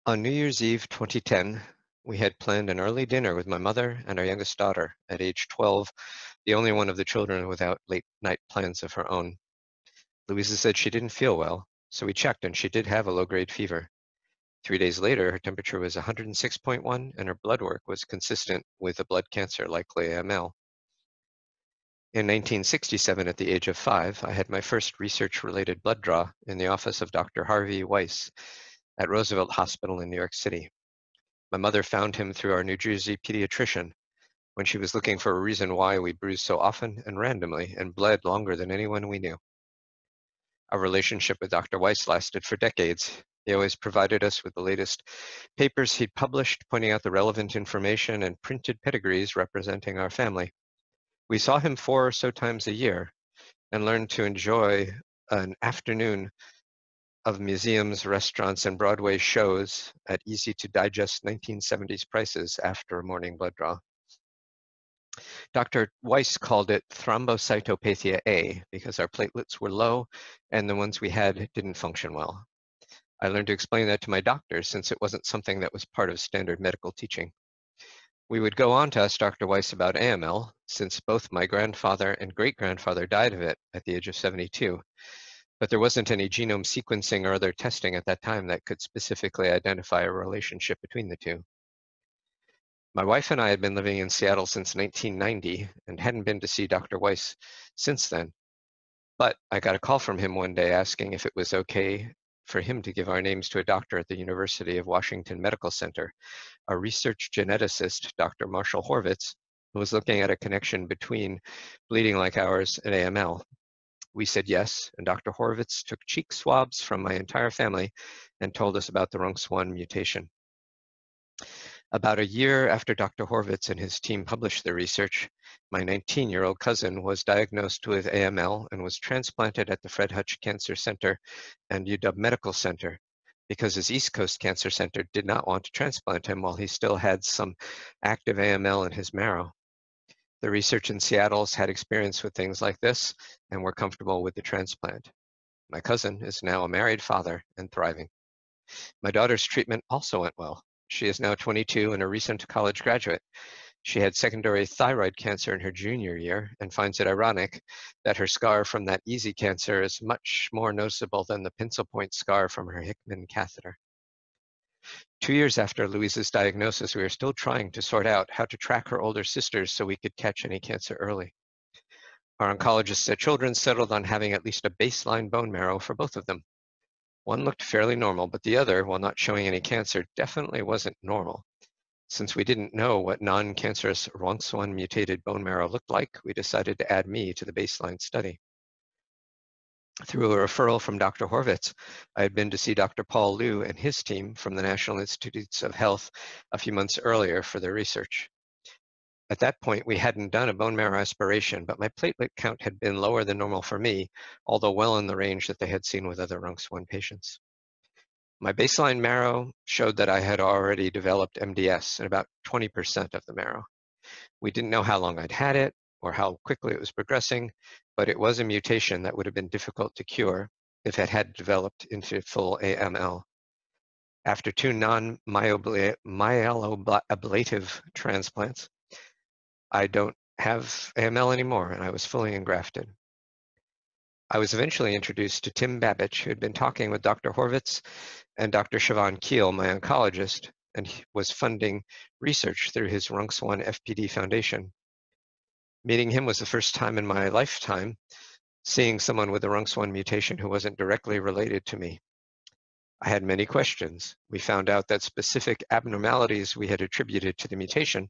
On New Year's Eve 2010, we had planned an early dinner with my mother and our youngest daughter, at age 12, the only one of the children without late night plans of her own. Louisa said she didn't feel well, so we checked and she did have a low-grade fever. 3 days later, her temperature was 106.1 and her blood work was consistent with a blood cancer, likely AML. In 1967, at the age of 5, I had my first research-related blood draw in the office of Dr. Harvey Weiss at Roosevelt Hospital in New York City. My mother found him through our New Jersey pediatrician when she was looking for a reason why we bruised so often and randomly and bled longer than anyone we knew. Our relationship with Dr. Weiss lasted for decades. He always provided us with the latest papers he'd published, pointing out the relevant information and printed pedigrees representing our family. We saw him 4 or so times a year and learned to enjoy an afternoon of museums, restaurants, and Broadway shows at easy-to-digest 1970s prices after a morning blood draw. Dr. Weiss called it thrombocytopenia A because our platelets were low and the ones we had didn't function well. I learned to explain that to my doctors since it wasn't something that was part of standard medical teaching. We would go on to ask Dr. Weiss about AML, since both my grandfather and great-grandfather died of it at the age of 72, but there wasn't any genome sequencing or other testing at that time that could specifically identify a relationship between the two. My wife and I had been living in Seattle since 1990 and hadn't been to see Dr. Weiss since then, but I got a call from him one day asking if it was okay for him to give our names to a doctor at the University of Washington Medical Center, a research geneticist, Dr. Marshall Horvitz, who was looking at a connection between bleeding like ours and AML. We said yes, and Dr. Horvitz took cheek swabs from my entire family and told us about the RUNX1 mutation. About a year after Dr. Horvitz and his team published their research, my 19-year-old cousin was diagnosed with AML and was transplanted at the Fred Hutch Cancer Center and UW Medical Center because his East Coast Cancer Center did not want to transplant him while he still had some active AML in his marrow. The research in Seattle's had experience with things like this and were comfortable with the transplant. My cousin is now a married father and thriving. My daughter's treatment also went well. She is now 22 and a recent college graduate. She had secondary thyroid cancer in her junior year and finds it ironic that her scar from that easy cancer is much more noticeable than the pencil point scar from her Hickman catheter. 2 years after Louisa's diagnosis, we are still trying to sort out how to track her older sisters so we could catch any cancer early. Our oncologists at Children's settled on having at least a baseline bone marrow for both of them. One looked fairly normal, but the other, while not showing any cancer, definitely wasn't normal. Since we didn't know what non-cancerous RUNX1 mutated bone marrow looked like, we decided to add me to the baseline study. Through a referral from Dr. Horvitz, I had been to see Dr. Paul Liu and his team from the National Institutes of Health a few months earlier for their research. At that point, we hadn't done a bone marrow aspiration, but my platelet count had been lower than normal for me, although well in the range that they had seen with other RUNX1 patients. My baseline marrow showed that I had already developed MDS in about 20% of the marrow. We didn't know how long I'd had it or how quickly it was progressing, but it was a mutation that would have been difficult to cure if it had developed into full AML. After 2 non-myeloablative transplants, I don't have AML anymore, and I was fully engrafted. I was eventually introduced to Tim Babich, who had been talking with Dr. Horvitz and Dr. Siobhan Keel, my oncologist, and he was funding research through his RUNX1 FPD Foundation. Meeting him was the first time in my lifetime seeing someone with a RUNX1 mutation who wasn't directly related to me. I had many questions. We found out that specific abnormalities we had attributed to the mutation,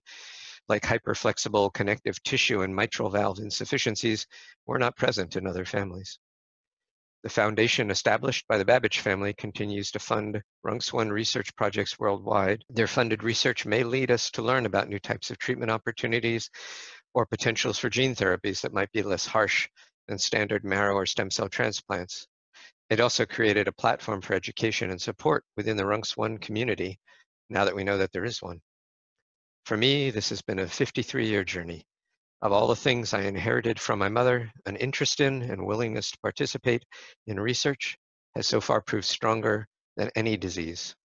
like hyperflexible connective tissue and mitral valve insufficiencies, were not present in other families. The foundation established by the Babich family continues to fund RUNX1 research projects worldwide. Their funded research may lead us to learn about new types of treatment opportunities or potentials for gene therapies that might be less harsh than standard marrow or stem cell transplants. It also created a platform for education and support within the RUNX1 community, now that we know that there is one. For me, this has been a 53-year journey. Of all the things I inherited from my mother, an interest in and willingness to participate in research has so far proved stronger than any disease.